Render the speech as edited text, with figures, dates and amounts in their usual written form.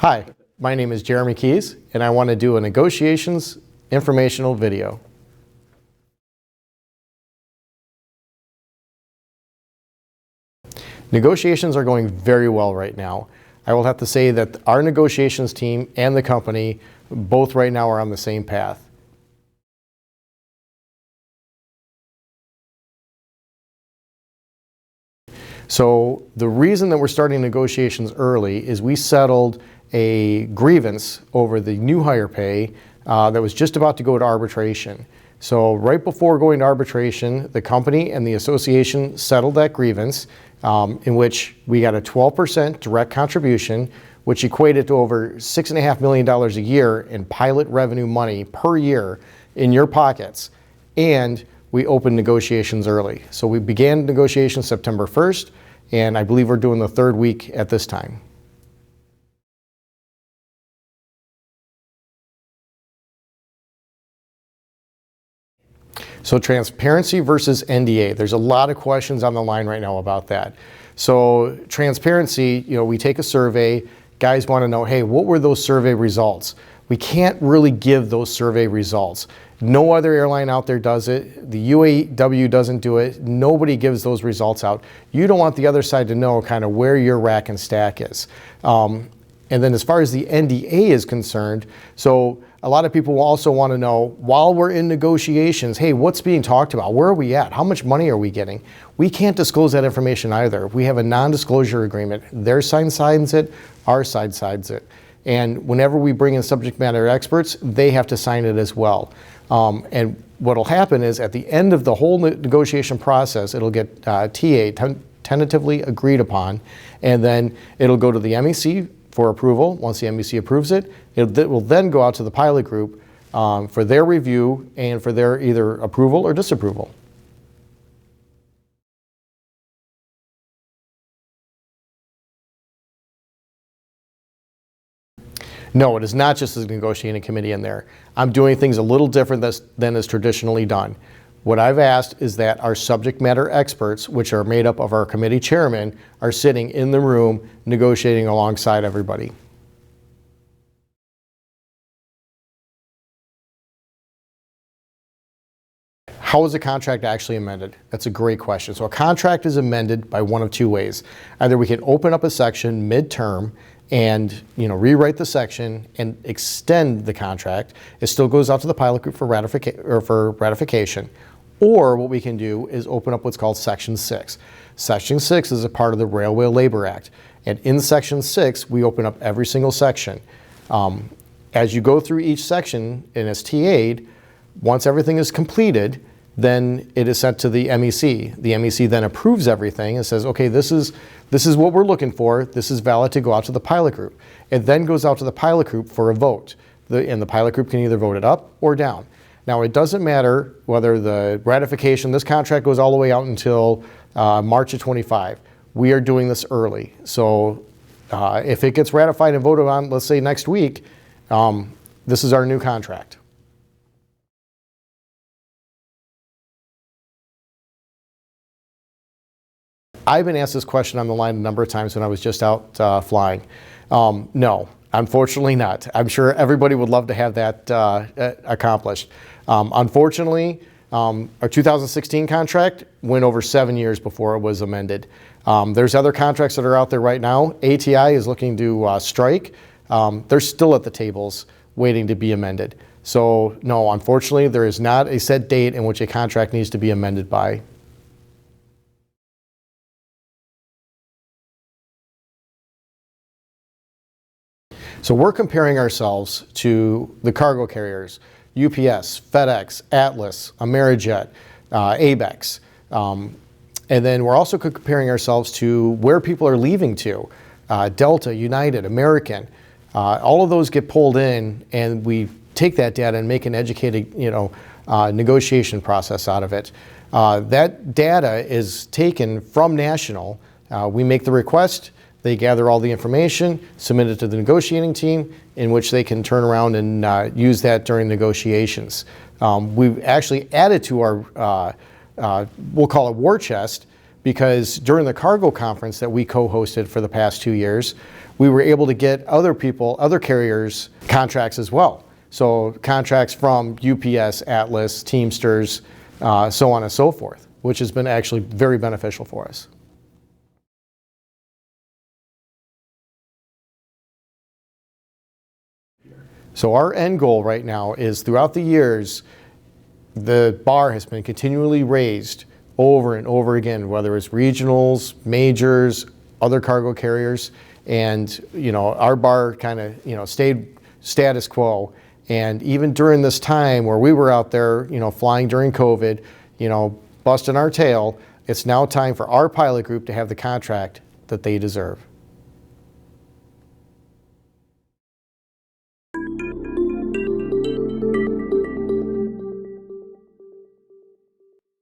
Hi, my name is Jeremy Keys, and I want to do a negotiations informational video. Negotiations are going very well right now. I will have to say that our negotiations team and the company both right now are on the same path. So the reason that we're starting negotiations early is we settled a grievance over the new hire pay that was just about to go to arbitration. So right before going to arbitration, the company and the association settled that grievance in which we got a 12% direct contribution, which equated to over $6.5 million a year in pilot revenue money per year in your pockets. And we opened negotiations early. So we began negotiations September 1st, and I believe we're doing the third week at this time. So transparency versus NDA. There's a lot of questions on the line right now about that. So transparency, we take a survey. Guys want to know, hey, what were those survey results? We can't really give those survey results. No other airline out there does it. The UAW doesn't do it. Nobody gives those results out. You don't want the other side to know kind of where your rack and stack is. And then as far as the NDA is concerned, so a lot of people will also want to know, while we're in negotiations, hey, what's being talked about? Where are we at? How much money are we getting? We can't disclose that information either. We have a non-disclosure agreement. Their side signs it, our side signs it. And whenever we bring in subject matter experts, they have to sign it as well. And what will happen is at the end of the whole negotiation process, it'll get tentatively agreed upon, and then it'll go to the MEC for approval. Once the MEC approves it, it will then go out to the pilot group for their review and for their either approval or disapproval. No, it is not just a negotiating committee in there. I'm doing things a little different than is traditionally done. What I've asked is that our subject matter experts, which are made up of our committee chairman, are sitting in the room negotiating alongside everybody. How is a contract actually amended? That's a great question. So a contract is amended by one of two ways. Either we can open up a section midterm and rewrite the section and extend the contract. It still goes out to the pilot group for ratification. Or what we can do is open up what's called Section 6. Section 6 is a part of the Railway Labor Act. And in Section 6, we open up every single section. As you go through each section and it's TA'd, once everything is completed, then it is sent to the MEC. The MEC then approves everything and says, okay, this is what we're looking for. This is valid to go out to the pilot group. It then goes out to the pilot group for a vote. And the pilot group can either vote it up or down. Now, it doesn't matter whether the ratification, this contract goes all the way out until March of 25. We are doing this early. So if it gets ratified and voted on, let's say next week, this is our new contract. I've been asked this question on the line a number of times when I was just out flying. No, unfortunately not. I'm sure everybody would love to have that accomplished. Unfortunately, our 2016 contract went over 7 years before it was amended. There's other contracts that are out there right now. ATI is looking to strike. They're still at the tables waiting to be amended. So no, unfortunately, there is not a set date in which a contract needs to be amended by. So we're comparing ourselves to the cargo carriers, UPS, FedEx, Atlas, Amerijet, Abex. And then we're also comparing ourselves to where people are leaving to. Delta, United, American. All of those get pulled in, and we take that data and make an educated negotiation process out of it. That data is taken from National. We make the request. They gather all the information, submit it to the negotiating team, in which they can turn around and use that during negotiations. We've actually added to our, we'll call it war chest, because during the cargo conference that we co-hosted for the past 2 years, we were able to get other people, other carriers, contracts as well. So contracts from UPS, Atlas, Teamsters, so on and so forth, which has been actually very beneficial for us. So our end goal right now is, throughout the years, the bar has been continually raised over and over again, whether it's regionals, majors, other cargo carriers, and our bar kind of stayed status quo. And even during this time where we were out there flying during COVID, busting our tail, it's now time for our pilot group to have the contract that they deserve.